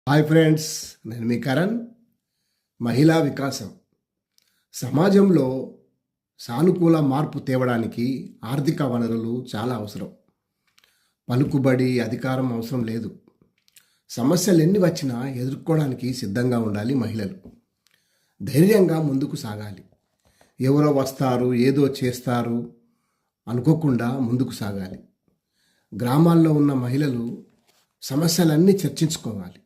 Hi friends, నేను మీ కరణ్. మహిళా వికాసం సమాజంలో సానుకూల మార్పు తేవడానికి ఆర్థిక వనరులు చాలా అవసరం. పలుకుబడి, అధికారం అవసరం లేదు. సమస్యలు ఎన్ని వచ్చినా ఎదుర్కోవడానికి సిద్ధంగా ఉండాలి మహిళలు. ధైర్యంగా ముందుకు సాగాలి. ఎవరో వస్తారు, ఏదో చేస్తారు అనుకోకుండా ముందుకు సాగాలి. గ్రామాల్లో ఉన్న మహిళలు సమస్యలన్నీ చర్చించుకోవాలి.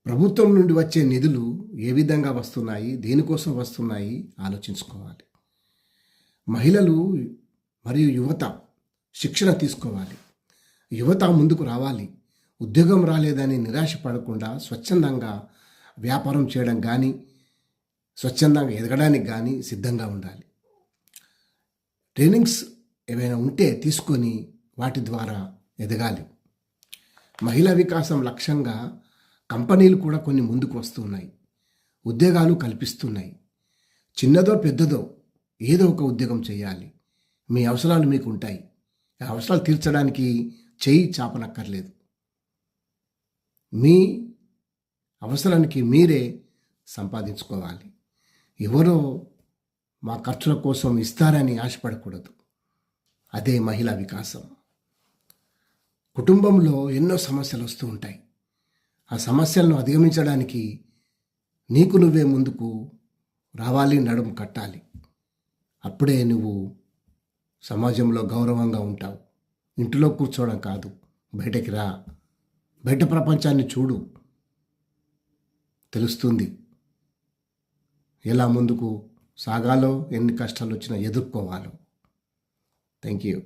ప్రభుత్వం నుండి వచ్చే నిధులు ఏ విధంగా వస్తున్నాయి, దేనికోసం వస్తున్నాయి ఆలోచించుకోవాలి. మహిళలు మరియు యువత శిక్షణ తీసుకోవాలి. యువత ముందుకు రావాలి. ఉద్యోగం రాలేదని నిరాశ పడకుండా స్వచ్ఛందంగా వ్యాపారం చేయడం కానీ, స్వచ్ఛందంగా ఎదగడానికి కానీ సిద్ధంగా ఉండాలి. ట్రైనింగ్స్ ఏవైనా ఉంటే తీసుకొని వాటి ద్వారా ఎదగాలి. మహిళా వికాసం లక్ష్యంగా కంపెనీలు కూడా కొన్ని ముందుకు వస్తున్నాయి. ఉద్యోగాలు కల్పిస్తున్నాయి. చిన్నదో పెద్దదో ఏదో ఒక ఉద్యోగం చేయాలి. మీ అవసరాలు మీకు ఉంటాయి. ఆ అవసరాలు తీర్చడానికి చేయి చాపనక్కర్లేదు. మీ అవసరానికి మీరే సంపాదించుకోవాలి. ఎవరో మా ఖర్చుల కోసం ఇస్తారని ఆశపడకూడదు. అదే మహిళా వికాసం. కుటుంబంలో ఎన్నో సమస్యలు వస్తూ ఉంటాయి. ఆ సమస్యలను అధిగమించడానికి నీకు నువ్వే ముందుకు రావాలి, నడుము కట్టాలి. అప్పుడే నువ్వు సమాజంలో గౌరవంగా ఉంటావు. ఇంటిలో కూర్చోవడం కాదు, బయటకి రా. బయట ప్రపంచాన్ని చూడు, తెలుస్తుంది ఎలా ముందుకు సాగాలో, ఎన్ని కష్టాలు వచ్చినా ఎదుర్కోవాలో. Thank you.